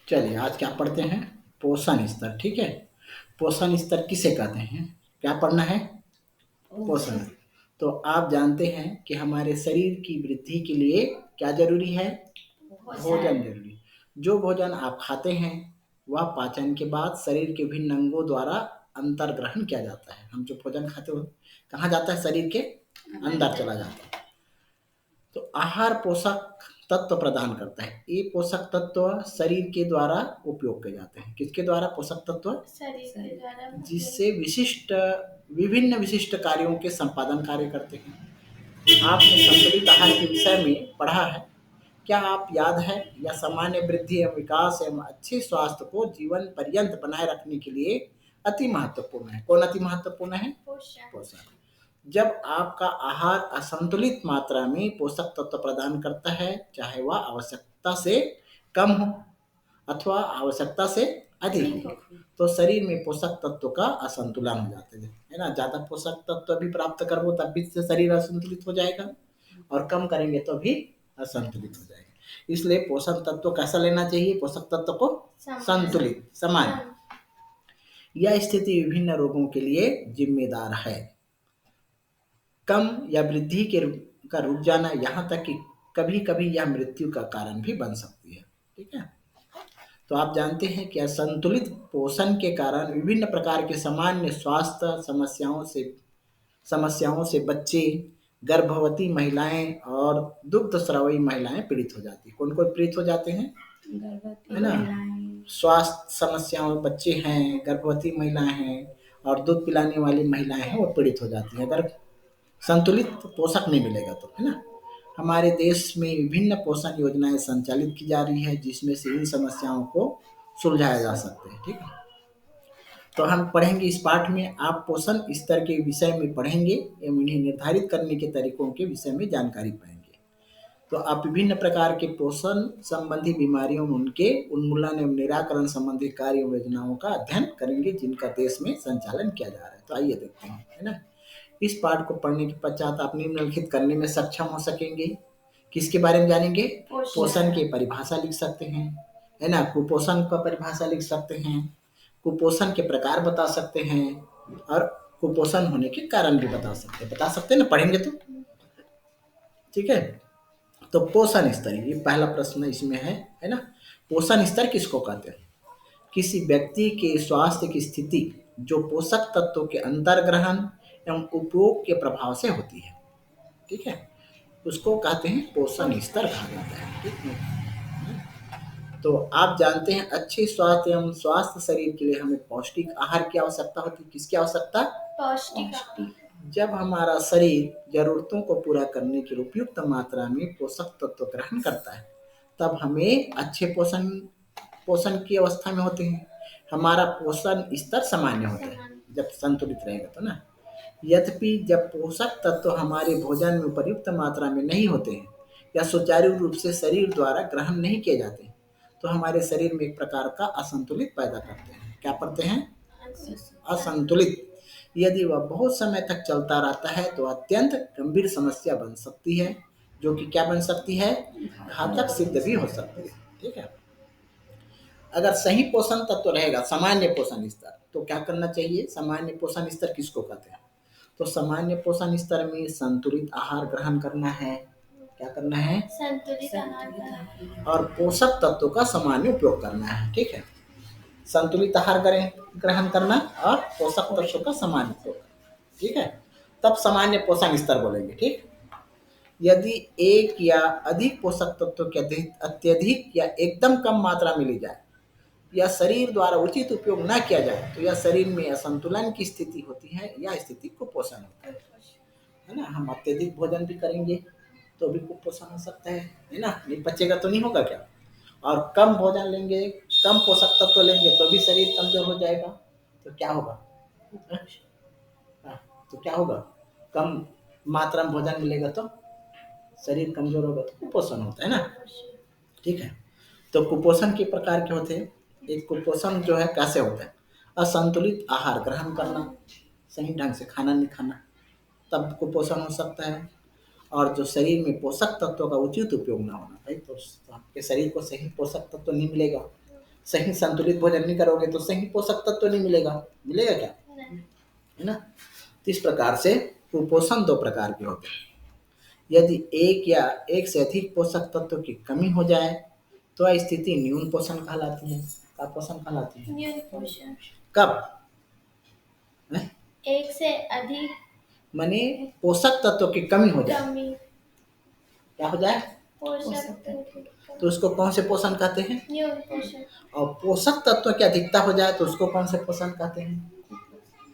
चलिए आज क्या पढ़ते हैं? पोषण स्तर। ठीक है, पोषण स्तर किसे कहते हैं? क्या पढ़ना है? पोषण। तो आप जानते हैं कि हमारे शरीर की वृद्धि के लिए क्या जरूरी है? भोजन जरूरी। जो भोजन आप खाते हैं वह पाचन के बाद शरीर के विभिन्न अंगों द्वारा अंतर ग्रहण किया जाता है। हम जो भोजन खाते हो कहाँ जाता है? शरीर के अंदर चला जाता है। तो आहार पोषक तत्व प्रदान करता है। ये पोषक तत्व शरीर के द्वारा उपयोग किए जाते हैं। किसके द्वारा? पोषक तत्व शरीर के द्वारा जिससे विभिन्न विशिष्ट कार्यों के संपादन कार्य करते हैं। आपने संतुलित आहार के विषय में पढ़ा है। क्या आप याद है? या सामान्य वृद्धि एवं विकास एवं अच्छे स्वास्थ्य को जीवन पर्यंत बनाए रखने के लिए अति महत्वपूर्ण है। कौन अति महत्वपूर्ण है? पोषण। जब आपका आहार असंतुलित मात्रा में पोषक तत्व प्रदान करता है, चाहे वह आवश्यकता से कम हो अथवा आवश्यकता से अधिक हो, तो शरीर में पोषक तत्व का असंतुलन हो जाता है ना। ज्यादा पोषक तत्व भी प्राप्त करो तब भी से शरीर असंतुलित हो जाएगा और कम करेंगे तो भी असंतुलित हो जाएगा। इसलिए पोषक तत्व कैसा लेना चाहिए? पोषक तत्व को संतुलित, समान। यह स्थिति विभिन्न रोगों के लिए जिम्मेदार है। कम या वृद्धि का रुक जाना, यहाँ तक कि कभी कभी यह मृत्यु का कारण भी बन सकती है। ठीक है, तो आप जानते हैं कि असंतुलित पोषण के कारण विभिन्न प्रकार के सामान्य स्वास्थ्य समस्याओं से बच्चे, गर्भवती महिलाएं और दुग्ध स्रावी महिलाएं पीड़ित हो जाती है। कौन कौन पीड़ित हो जाते हैं? है ना। स्वास्थ्य समस्याओं बच्चे हैं, गर्भवती महिलाएं हैं और दूध पिलाने वाली महिलाएं हैं, वो पीड़ित हो जाती है अगर संतुलित पोषक नहीं मिलेगा तो, है ना। हमारे देश में विभिन्न पोषण योजनाएं संचालित की जा रही है जिसमें से इन समस्याओं को सुलझाया जा सकता है। ठीक है, तो हम पढ़ेंगे इस पाठ में। आप पोषण स्तर के विषय में पढ़ेंगे एवं इन्हें निर्धारित करने के तरीकों के विषय में जानकारी पाएंगे। तो आप विभिन्न प्रकार के पोषण संबंधी बीमारियों में उनके उन्मूलन एवं निराकरण संबंधी कार्य योजनाओं का अध्ययन करेंगे जिनका देश में संचालन किया जा रहा है। तो आइए देखते हैं, है ना। इस पाठ को पढ़ने के पश्चात आप निम्नलिखित करने में सक्षम हो सकेंगे। किसके बारे में जानेंगे? पोषण की परिभाषा लिख सकते हैं, है ना। कुपोषण का परिभाषा लिख सकते हैं, कुपोषण के प्रकार बता सकते हैं और कुपोषण होने के कारण भी बता सकते हैं ना, पढ़ेंगे तो। ठीक है, तो पोषण स्तर, ये पहला प्रश्न इसमें है ना। पोषण स्तर किसको कहते हैं? किसी व्यक्ति के स्वास्थ्य की स्थिति जो पोषक तत्वों के अंतर्ग्रहण एवं उपयोग के प्रभाव से होती है। ठीक है, उसको कहते हैं पोषण स्तर कहा जाता है। ठीक है, तो आप जानते हैं अच्छे स्वास्थ्य एवं स्वास्थ्य शरीर के लिए हमें पौष्टिक आहार की आवश्यकता होती है। किसकी आवश्यकता? पौष्टिक। जब हमारा शरीर जरूरतों को पूरा करने की उपयुक्त मात्रा में पोषक तत्व ग्रहण करता है तब हमें अच्छे पोषण की अवस्था में होते हैं। हमारा पोषण स्तर सामान्य होता है जब संतुलित रहेगा तो ना। यद्यपि जब पोषक तत्व हमारे भोजन में उपयुक्त मात्रा में नहीं होते हैं या सुचारू रूप से शरीर द्वारा ग्रहण नहीं किए जाते तो हमारे शरीर में एक प्रकार का असंतुलित पैदा करते हैं। क्या करते हैं? असंतुलित। यदि वह बहुत समय तक चलता रहता है तो अत्यंत गंभीर समस्या बन सकती है, जो कि क्या बन सकती है? घातक सिद्ध भी हो सकती है। ठीक है, अगर सही पोषण तत्व रहेगा, सामान्य पोषण स्तर, तो क्या करना चाहिए? सामान्य पोषण स्तर किसको कहते हैं? तो सामान्य पोषण स्तर में संतुलित आहार ग्रहण करना है। क्या करना है? संतुलित आहार और पोषक तत्वों का सामान्य उपयोग करना है। ठीक है, संतुलित आहार ग्रहण करना और पोषक तत्वों का सामान्य उपयोग। ठीक है, तब सामान्य पोषण स्तर बोलेंगे। ठीक, यदि एक या अधिक पोषक तत्वों के अत्यधिक या एकदम कम मात्रा में ली जाए या शरीर द्वारा उचित उपयोग न किया जाए तो यह शरीर में असंतुलन की स्थिति होती है। यह स्थिति कुपोषण होता है ना। हम अत्यधिक भोजन भी करेंगे तो भी कुपोषण हो सकता है ना। नहीं पचेगा तो नहीं होगा क्या? और कम भोजन लेंगे, कम पोषक तत्व लेंगे तो भी शरीर कमजोर हो जाएगा। तो क्या होगा? तो क्या होगा? कम मात्रा में भोजन मिलेगा तो शरीर कमजोर होगा तो कुपोषण होता है ना। ठीक है, तो कुपोषण के प्रकार क्या होते हैं? एक कुपोषण जो है कैसे होता है? असंतुलित आहार ग्रहण करना, सही ढंग से खाना नहीं खाना, तब कुपोषण हो सकता है। और जो शरीर में पोषक तत्वों का उचित उपयोग ना होना, भाई तो आपके शरीर को सही पोषक तत्व नहीं मिलेगा सही संतुलित भोजन नहीं करोगे तो सही पोषक तत्व तो नहीं मिलेगा, मिलेगा क्या, है ना। तो इस प्रकार से कुपोषण दो प्रकार के होते हैं। यदि एक या एक से अधिक पोषक तत्व की कमी हो जाए तो यह स्थिति न्यून पोषण कहलाती है। क्या पोषण कहलाती है? न्यून पोषण। कब? एक से अधिक माने पोषक तत्व की कमी हो जाए, कमी, क्या हो जाए? पोषक तत्व। तो उसको कौन से पोषण कहते हैं? न्यून पोषण। और पोषक तत्व की अधिकता हो जाए तो उसको कौन से पोषण कहते हैं?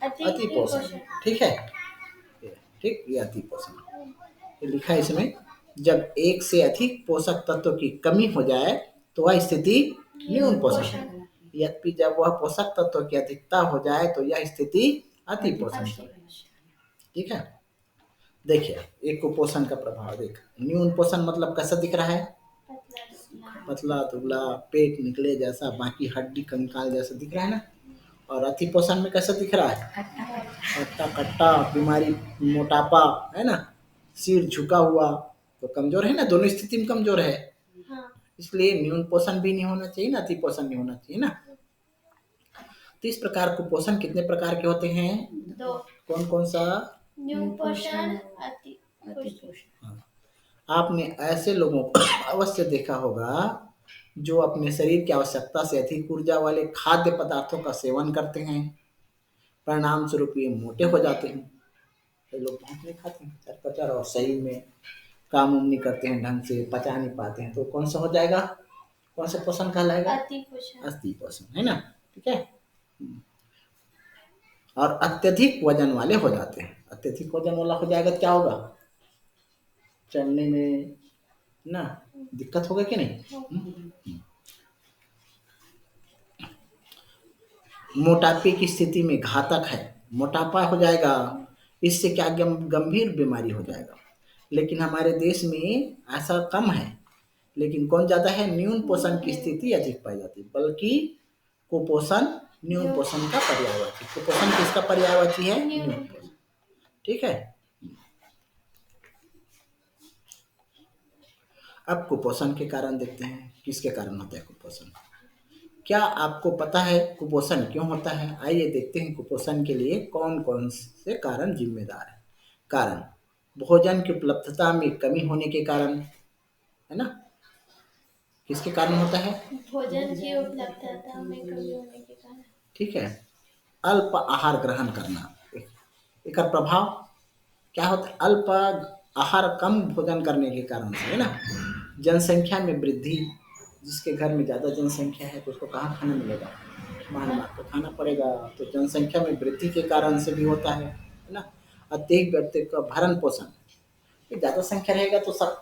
अति पोषण। ठीक है, ठीक, ये अति पोषण। ये लिखा है इसमें, जब एक से अधिक पोषक तत्व की कमी हो जाए तो वह स्थिति न्यून पोषण, यद्यपि जब वह पोषक तत्व की अधिकता हो जाए तो यह स्थिति अति पोषण। ठीक है, देखिए एक कुपोषण का प्रभाव देख। न्यून पोषण मतलब कैसा दिख रहा है? पतला दुबला, पेट निकले जैसा, बाकी हड्डी कंकाल जैसा दिख रहा है ना। और अति पोषण में कैसा दिख रहा है? कट्टा कट्टा, बीमारी, मोटापा, है ना, सिर झुका हुआ, तो कमजोर है ना, दोनों स्थिति में कमजोर है। इसलिए न्यून पोषण भी नहीं होना चाहिए ना, अति पोषण नहीं होना चाहिए ना। तो इस प्रकार कुपोषण कितने प्रकार के होते हैं? दो। कौन कौन सा? न्यून पोषण, अति पोषण। आपने ऐसे लोगों को अवश्य देखा होगा जो अपने शरीर की आवश्यकता से अधिक ऊर्जा वाले खाद्य पदार्थों का सेवन करते हैं, परिणाम स्वरूप ये मोटे हो जाते हैं। तो लोग बहुत नहीं खाते हैं चटपटर और शरीर में काम नहीं करते हैं, ढंग से पचा नहीं पाते हैं, तो कौन सा हो जाएगा? कौन सा पोषण कहलाएगा? अति पोषण। अति पोषण, है ना। ठीक है, और अत्यधिक वजन वाले हो जाते हैं। अत्यधिक वजन वाला हो जाएगा, क्या होगा? चलने में ना दिक्कत होगा कि नहीं? मोटापे की स्थिति में घातक है, मोटापा हो जाएगा, इससे क्या गंभीर बीमारी हो जाएगा। लेकिन हमारे देश में ऐसा कम है, लेकिन कौन ज्यादा है? न्यून पोषण की स्थिति अधिक पाई जाती है, बल्कि कुपोषण न्यून पोषण का पर्यायवाची। कुपोषण किसका पर्यायवाची है? न्यून पोषण। ठीक है, अब कुपोषण के कारण देखते हैं, किसके कारण होता है कुपोषण। क्या आपको पता है कुपोषण क्यों होता है? आइए देखते हैं कुपोषण के लिए कौन कौन से कारण जिम्मेदार है। कारण, भोजन की उपलब्धता में कमी होने के कारण, है ना। किसके कारण होता है? भोजन की उपलब्धता में कमी होने के कारण। ठीक है, अल्प आहार ग्रहण करना, एक प्रभाव क्या होता है? अल्प आहार, कम भोजन करने के कारण से, है ना। जनसंख्या में वृद्धि, जिसके घर में ज़्यादा जनसंख्या है तो उसको कहाँ खाना मिलेगा? बाहर तो खाना पड़ेगा। तो जनसंख्या में वृद्धि के कारण से भी होता है ना। अत्यधिक व्यक्ति का भरण पोषण, ज़्यादा संख्या रहेगा तो सब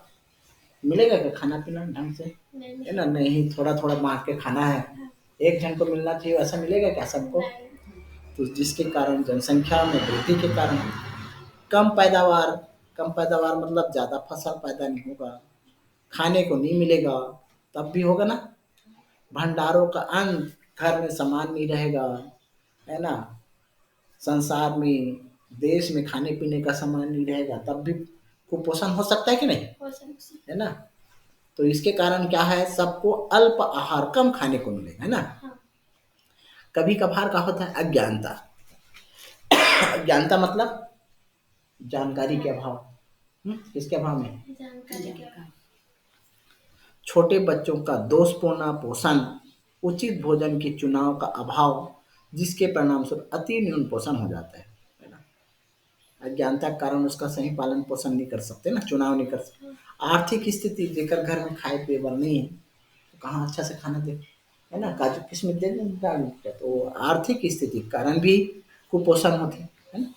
मिलेगा क्या खाना पीना ढंग से? है ना, नहीं, थोड़ा थोड़ा बांट के खाना है, एक जन को मिलना चाहिए, ऐसा मिलेगा क्या सबको? तो जिसके कारण जनसंख्या में वृद्धि के कारण कम पैदावार, कम पैदावार मतलब ज़्यादा फसल पैदा नहीं होगा, खाने को नहीं मिलेगा, तब भी होगा ना। भंडारों का अंत, घर में सामान नहीं रहेगा, है ना, संसार में, देश में खाने पीने का सामान नहीं रहेगा, तब भी कुपोषण हो सकता है कि नहीं? है ना। तो इसके कारण क्या है? सबको अल्प आहार, कम खाने को मिलेगा, है ना। कभी कभार का होता है अज्ञानता। अज्ञानता मतलब जानकारी के अभाव। किसके अभाव में? जानकारी के अभाव। छोटे बच्चों का दोषपूर्ण पोषण, उचित भोजन के चुनाव का अभाव, जिसके परिणाम स्वरूप अति न्यून पोषण हो जाता है ना। अज्ञानता के कारण उसका सही पालन पोषण नहीं कर सकते ना, चुनाव नहीं कर सकते। आर्थिक स्थिति, जेकर घर में खाए पिए बर नहीं है तो कहाँ अच्छा से खाना दे, है ना, काजू किशमिश दे दें। तो आर्थिक स्थिति के कारण भी कुपोषण होते हैं, है ना।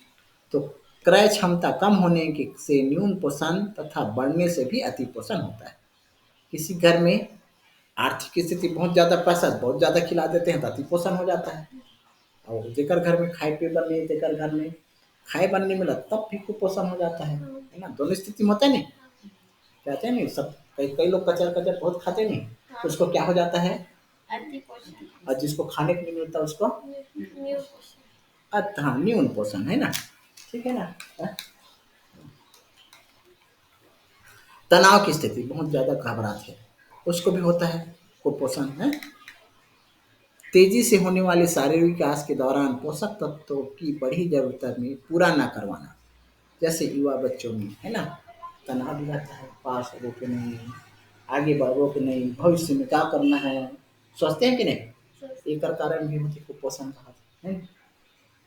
तो क्रय क्षमता कम होने के से न्यून पोषण तथा बढ़ने से भी अति पोषण होता है। किसी घर में आर्थिक स्थिति बहुत ज़्यादा, पैसा बहुत ज़्यादा खिला देते हैं तो अति पोषण हो जाता है। और जेकर घर में खाए पिए बर नहीं, जेकर घर में खाए बर नहीं मिला, तब भी कुपोषण हो जाता है ना। दोनों स्थिति में होता है नहीं, कहते हैं नहीं, सब कई लोग कचर कचर बहुत खाते नहीं, तो उसको क्या हो जाता है? अति पोषण। और जिसको खाने को नहीं मिलता उसको न्यून पोषण, है ना। ठीक है ना। तनाव की स्थिति, बहुत ज्यादा घबराहट है, उसको भी होता है कुपोषण, है। तेजी से होने वाले शारीरिक विकास के दौरान पोषक तत्वों की बड़ी जरूरत में पूरा न करवाना, जैसे युवा बच्चों में है ना तनाव भी रहता है, पास हो के नहीं, आगे बढ़ो कि नहीं, भविष्य में क्या करना है, सोचते हैं कि नहीं, एक कारण भी होती कुपोषण का है,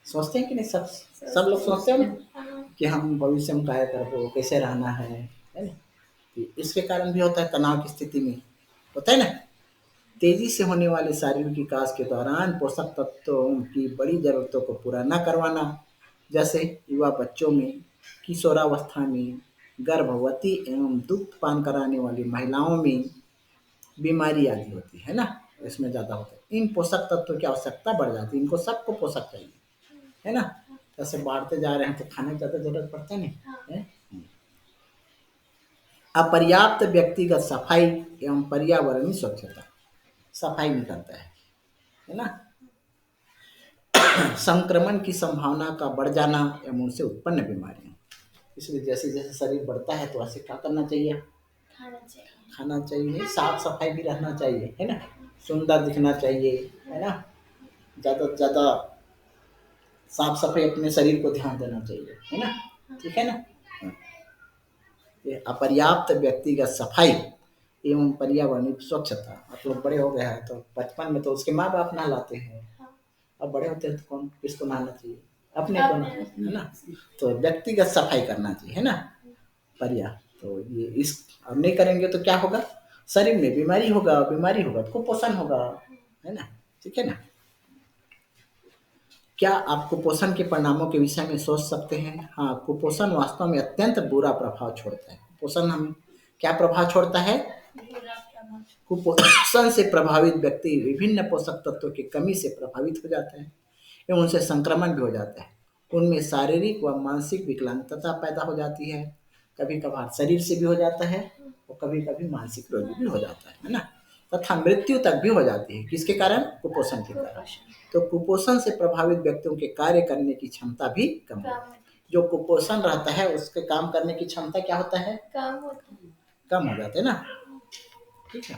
सोचते हैं कि नहीं, सब लोग सोचते हैं ना कि हम भविष्य में क्या करबो, कैसे रहना है ना, इसके कारण भी होता है तनाव की स्थिति में, होता है ना। तेजी से होने वाले शारीरिक विकास के दौरान पोषक तत्वों की बड़ी जरूरतों को पूरा न करवाना, जैसे युवा बच्चों में, किशोरावस्था में, गर्भवती एवं दुग्ध पान कराने वाली महिलाओं में बीमारी आदि होती है ना, इसमें ज़्यादा होता है। इन पोषक तत्वों की आवश्यकता बढ़ जाती है, इनको सबको पोषक चाहिए है ना, जैसे बढ़ते जा रहे हैं तो खाने की ज़्यादा जरूरत पड़ता नहीं है। अपर्याप्त व्यक्तिगत सफाई एवं पर्यावरणीय स्वच्छता, सफाई नहीं करता है ना, संक्रमण की संभावना का बढ़ जाना एवं उनसे उत्पन्न बीमारियां, इसलिए जैसे जैसे शरीर बढ़ता है तो ऐसे क्या करना चाहिए, खाना चाहिए, साफ सफाई भी रहना चाहिए है ना, सुंदर दिखना चाहिए है ना, ज़्यादा से ज़्यादा साफ सफाई अपने शरीर को ध्यान देना चाहिए है ना, ठीक है ना। ये अपर्याप्त व्यक्तिगत सफाई एवं पर्यावरणीय स्वच्छता, आप लोग बड़े हो गए हैं तो बचपन में तो उसके माँ बाप नहलाते हैं, अब बड़े होते हैं तो कौन किसको नहाना चाहिए, अपने को है ना, तो व्यक्तिगत सफाई करना चाहिए है ना, पर्याप्त, तो ये इस अब नहीं करेंगे तो क्या होगा, शरीर में बीमारी होगा, बीमारी होगा तो कुपोषण होगा है ना, ठीक है ना। क्या आप कुपोषण के परिणामों के विषय में सोच सकते हैं, हाँ कुपोषण वास्तव में अत्यंत बुरा प्रभाव छोड़ता है, कुपोषण हम क्या प्रभाव छोड़ता है, कुपोषण से प्रभावित व्यक्ति विभिन्न पोषक तत्वों की कमी से प्रभावित हो जाता है एवं उनसे संक्रमण भी हो जाता है, उनमें शारीरिक व मानसिक विकलांगता पैदा हो जाती है, कभी कभार शरीर से भी हो जाता है और कभी कभी मानसिक रोग भी हो जाता है ना, तथा मृत्यु तक भी हो जाती है, किसके कारण, कुपोषण के कारण। तो कुपोषण से प्रभावित व्यक्तियों के कार्य करने की क्षमता भी कम होती है, जो कुपोषण रहता है उसके काम करने की क्षमता क्या होता है, कम हो जाते है ना, ठीक है।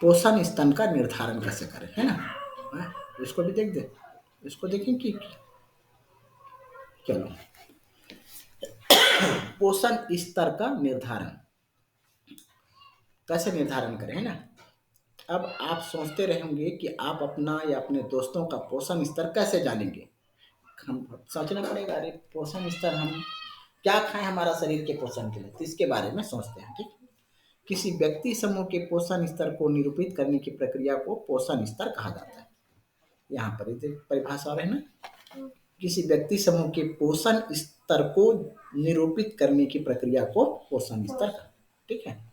पोषण स्तन का निर्धारण कैसे करें है ना, इसको भी देख दे, इसको देखें कि चलो पोषण स्तर का निर्धारण कैसे निर्धारण करें है ना। अब आप सोचते रहेंगे कि आप अपना या अपने दोस्तों का पोषण स्तर कैसे जानेंगे, हम सोचना पड़ेगा, अरे पोषण स्तर हम क्या खाएं हमारा शरीर के पोषण के लिए, तो इसके बारे में सोचते हैं, ठीक। किसी व्यक्ति समूह के पोषण स्तर को निरूपित करने की प्रक्रिया को पोषण स्तर कहा जाता है, यहाँ पर परिभाषा है ना, किसी व्यक्ति समूह के पोषण स्तर को निरूपित करने की प्रक्रिया को पोषण स्तर, ठीक है,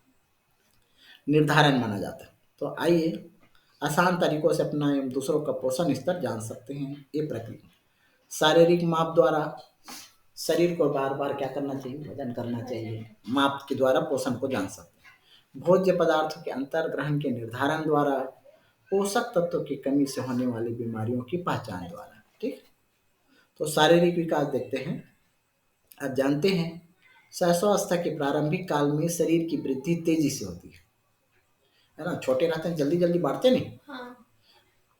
निर्धारण माना जाता है। तो आइए आसान तरीकों से अपना एवं दूसरों का पोषण स्तर जान सकते हैं। ये प्रक्रिया शारीरिक माप द्वारा, शरीर को बार बार क्या करना चाहिए, वजन करना चाहिए, माप के द्वारा पोषण को जान सकते हैं। भोज्य पदार्थों के अंतर्ग्रहण के निर्धारण द्वारा, पोषक तत्वों की कमी से होने वाली बीमारियों की पहचान द्वारा, ठीक। तो शारीरिक विकास देखते हैं, आप जानते हैं शैशवावस्था के प्रारंभिक काल में शरीर की वृद्धि तेजी से होती है ना, छोटे रहते हैं जल्दी जल्दी बढ़ते नहीं,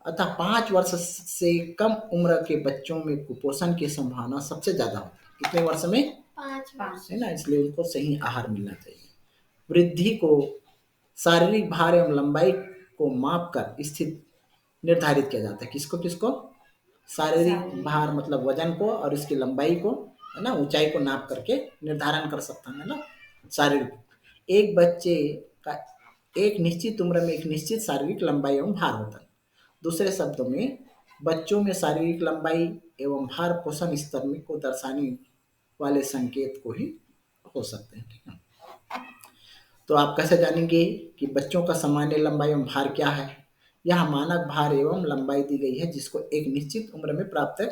अतः 5 वर्ष से कम उम्र के बच्चों में कुपोषण की संभावना सबसे ज्यादा होती है, कितने वर्ष में, 5 है ना, इसलिए उनको सही आहार मिलना चाहिए। वृद्धि को शारीरिक भार एवं लंबाई को माप कर स्थित निर्धारित किया जाता है, किसको किसको, शारीरिक भार मतलब वजन को और इसकी लंबाई को है ना, ऊंचाई को नाप करके निर्धारण कर सकता है ना शारीरिक, एक बच्चे का एक निश्चित उम्र में एक निश्चित शारीरिक लंबाई एवं भार होता है, दूसरे शब्दों में बच्चों में शारीरिक लंबाई एवं भार पोषण स्तर में को दर्शाने वाले संकेत को ही हो सकते हैं, ठीक है। तो आप कैसे जानेंगे कि बच्चों का सामान्य लंबाई एवं भार क्या है, यह मानक भार एवं लंबाई दी गई है जिसको एक निश्चित उम्र में प्राप्त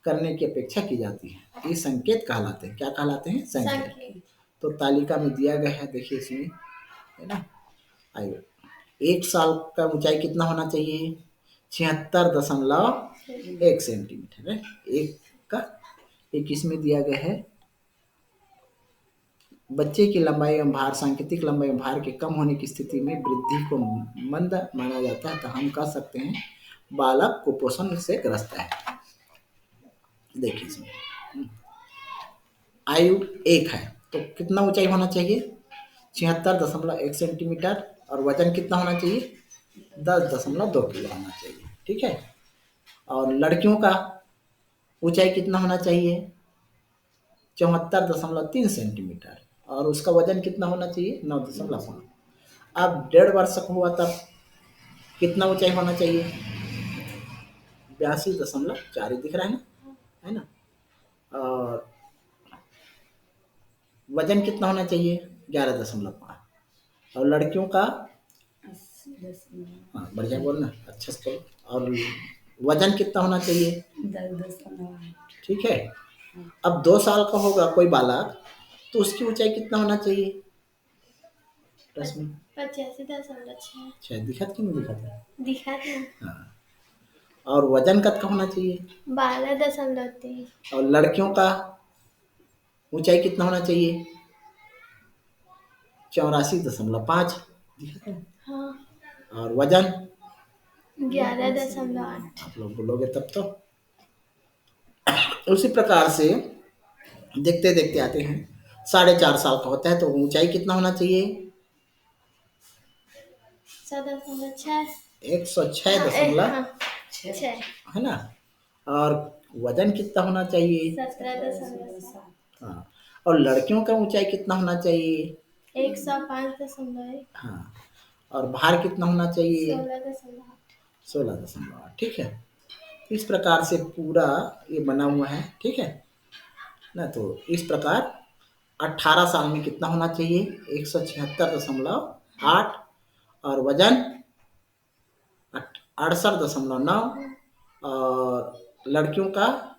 करने की अपेक्षा की जाती है, ये संकेत कहलाते हैं, क्या कहलाते हैं, संकेत। तो तालिका में दिया गया है, देखिए इसमें है ना, आइए 1 साल का ऊंचाई कितना होना चाहिए, 76.1 सेंटीमीटर है, एक का एक इसमें दिया गया है बच्चे की लंबाई एवं भार सांकेतिक लंबाई एवं भार के कम होने की स्थिति में वृद्धि को मंद माना जाता है, तो हम कह सकते हैं बालक कुपोषण से ग्रस्त है। देखिए इसमें आयु 1 है तो कितना ऊंचाई होना चाहिए? 76.1 सेंटीमीटर, और वजन कितना होना चाहिए? 10.2 किलो होना चाहिए। ठीक है। और लड़कियों का ऊंचाई कितना होना चाहिए? 74.3 सेंटीमीटर, और उसका वजन कितना होना चाहिए? 9.5। अब 1.5 वर्ष का हुआ तब कितना ऊंचाई होना चाहिए? 82.4 दिख रहा है ना। और वजन कितना होना चाहिए? 11.5। और लड़कियों का, हाँ बढ़िया बोलना, अच्छा से करो। और वजन कितना होना चाहिए? 10.8। ठीक है। अब 2 साल का होगा कोई बालक, तो उसकी ऊंचाई कितना होना चाहिए? 85.6 दिखा कि नहीं दिखा था? दिखा था। हाँ। और वजन कितना होना चाहिए? 12.3। और लड़कियों का ऊंचाई कितना होना चाहिए? 84.5 दिखा था। हाँ। और वजन 11.8। आप लोग बोलोगे तब तो। उसी प्रकार से देखते देखते आते हैं, 4.5 साल का होता है तो ऊंचाई कितना होना चाहिए? 106.6 है ना। और वजन कितना होना चाहिए? 17.7। हाँ। और लड़कियों का ऊंचाई कितना होना चाहिए? 105.1। हाँ। और भार कितना होना चाहिए? 16.8। 16.8। ठीक है। इस प्रकार से पूरा ये बना हुआ है। ठीक है ना। तो इस प्रकार 18 साल में कितना होना चाहिए? 176.8, और वजन 68.9, और लड़कियों का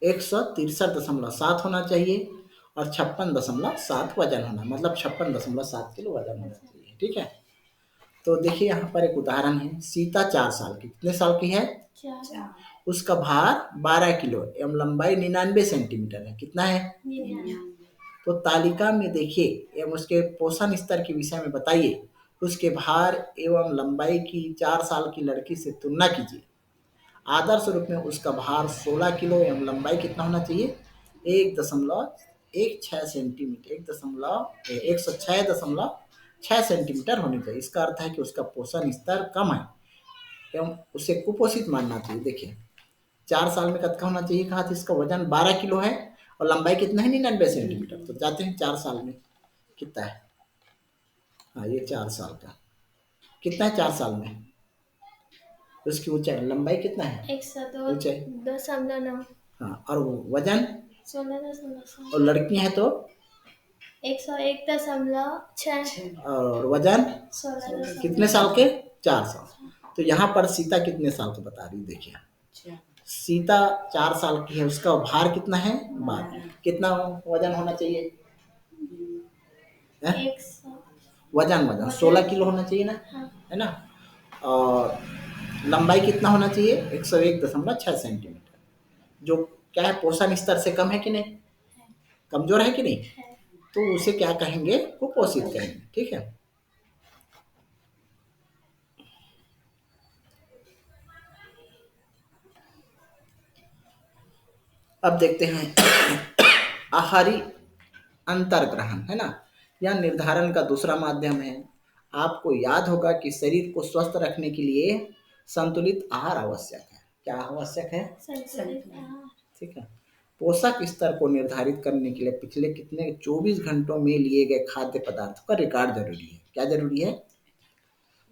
163.7 होना चाहिए, और 56.7 वजन होना, मतलब 56.7 किलो वजन होना चाहिए। ठीक है। तो देखिए यहाँ पर एक उदाहरण है। सीता 4 साल की, कितने साल की है? 4। उसका भार 12 किलो एवं लंबाई 99 सेंटीमीटर है। कितना है? 99। तो तालिका में देखिए एवं उसके पोषण स्तर के विषय में बताइए। उसके भार एवं लंबाई की 4 साल की लड़की से तुलना कीजिए। आदर्श रूप में उसका भार 16 किलो एवं लंबाई कितना होना चाहिए? 1.16 सेंटीमीटर, 106.6 सेंटीमीटर होनी चाहिए। इसका अर्थ है कि उसका पोषण स्तर कम है एवं उसे कुपोषित मानना चाहिए। देखिए 4 साल में कितना होना चाहिए कहा था? इसका वजन 12 किलो है और लंबाई कितना है? 99 सेंटीमीटर। तो जाते हैं 4 साल में कितना है। हाँ ये 4 साल का कितना है? 4 साल में उसकी ऊंचाई लंबाई कितना है? 102.9। हाँ। और वजन 16.7। और लड़की है तो 101.6। और वजन 16। कितने साल के? 4 साल। तो यहाँ पर सीता कितने साल का बता रही? देखिए सीता 4 साल की है, उसका भार कितना है? 12। कितना वजन होना चाहिए? वजन 16 किलो होना चाहिए ना। हाँ। है ना। और लंबाई कितना होना चाहिए? 101.6 सेंटीमीटर, जो क्या है? पोषण स्तर से कम है कि नहीं? कमजोर है कि नहीं? तो उसे क्या कहेंगे? कुपोषित कहेंगे। ठीक है। अब देखते हैं आहारी अंतर्ग्रहण, है ना। यह निर्धारण का दूसरा माध्यम है। आपको याद होगा कि शरीर को स्वस्थ रखने के लिए संतुलित आहार आवश्यक है। क्या आवश्यक है? संतुलित आहार। ठीक है। पोषक स्तर को निर्धारित करने के लिए पिछले कितने 24 घंटों में लिए गए खाद्य पदार्थों का रिकॉर्ड जरूरी है। क्या जरूरी है?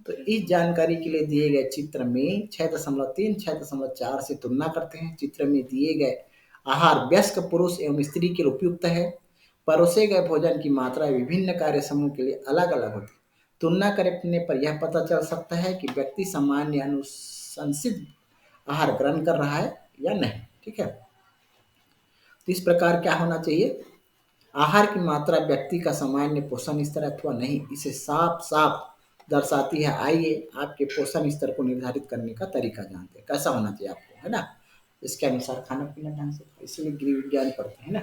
तो इस जानकारी के लिए दिए गए चित्र में 6.3, 6.4 से तुलना करते हैं। चित्र में दिए गए आहार वयस्क पुरुष एवं स्त्री के लिए उपयुक्त है। परोसे गए भोजन की मात्रा विभिन्न कार्य समूह के लिए अलग अलग होती है। तुलना करने पर यह पता चल सकता है कि व्यक्ति सामान्य अनुशंसित आहार ग्रहण कर रहा है या नहीं। ठीक है। तो इस प्रकार क्या होना चाहिए? आहार की मात्रा व्यक्ति का सामान्य पोषण स्तर अथवा नहीं, इसे साफ साफ दर्शाती है। आइए आपके पोषण स्तर को निर्धारित करने का तरीका जानते हैं। कैसा होना चाहिए आपको, है ना। इसके अनुसार खाना पीना ढंग से, इसलिए गृह विज्ञान पढ़ते हैं ना।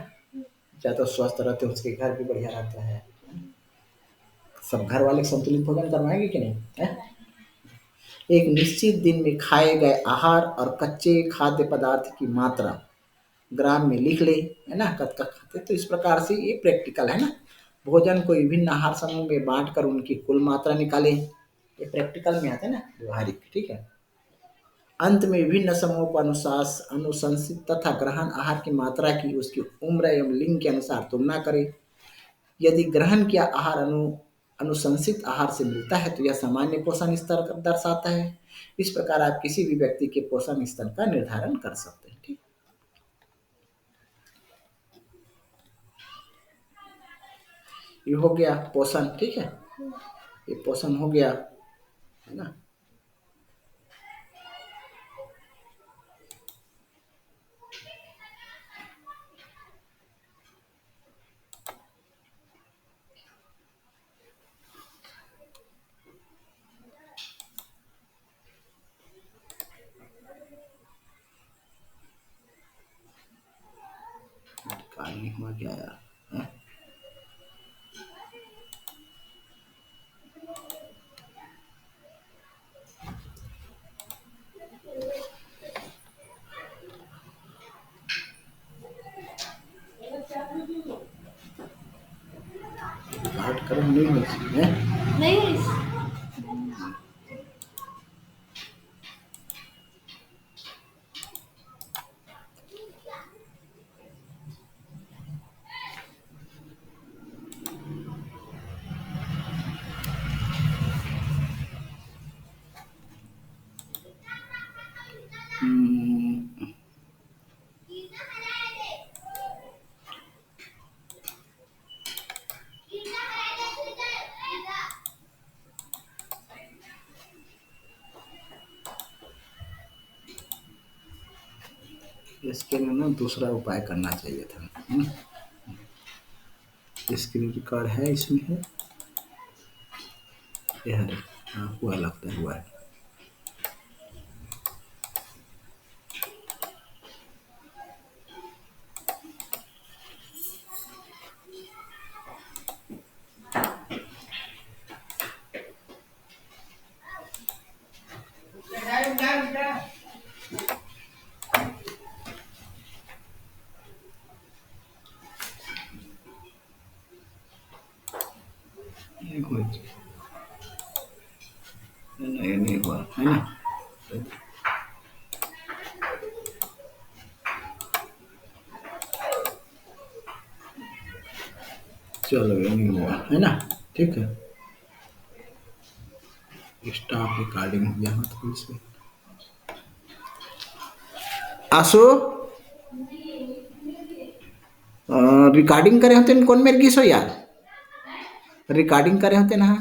चाहे तो स्वस्थ रहते हैं, उसके घर भी बढ़िया रहता है। सब घर वाले संतुलित भोजन करवाएंगे कि नहीं है? एक निश्चित दिन में खाए गए आहार और कच्चे खाद्य पदार्थ की मात्रा ग्राम में लिख ले, है ना, कब तक खाते। तो इस प्रकार से ये प्रैक्टिकल है ना, भोजन को विभिन्न आहार समूह में बांट कर उनकी कुल मात्रा निकाले, ये प्रैक्टिकल में आता है ना, व्यवहारिक। ठीक है। अंत में विभिन्न समूहों को अनुसार अनुशंसित तथा ग्रहण आहार की मात्रा की उसकी उम्र एवं लिंग के अनुसार तुलना करें। यदि ग्रहण किया आहार अनुशंसित आहार से मिलता है तो यह सामान्य पोषण स्तर दर्शाता है। इस प्रकार आप किसी भी व्यक्ति के पोषण स्तर का निर्धारण कर सकते हैं। ठीक, ये हो गया पोषण। ठीक है, ये पोषण हो गया, है ना। नहीं हुआ क्या यार, है? नहीं। इसके लिए ना दूसरा उपाय करना चाहिए था। स्क्रीन रिकॉर्ड है, इसमें है, ये है। हाँ, हुआ लगता है, हुआ है। नहीं हुआ, है ना। चलो, ये नहीं हुआ, है ना। ठीक है, स्टॉप रिकॉर्डिंग हो गया। तो इसमें आसो रिकॉर्डिंग करे होते कौन मेरे गीसो यार, रिकॉर्डिंग करे होते ना।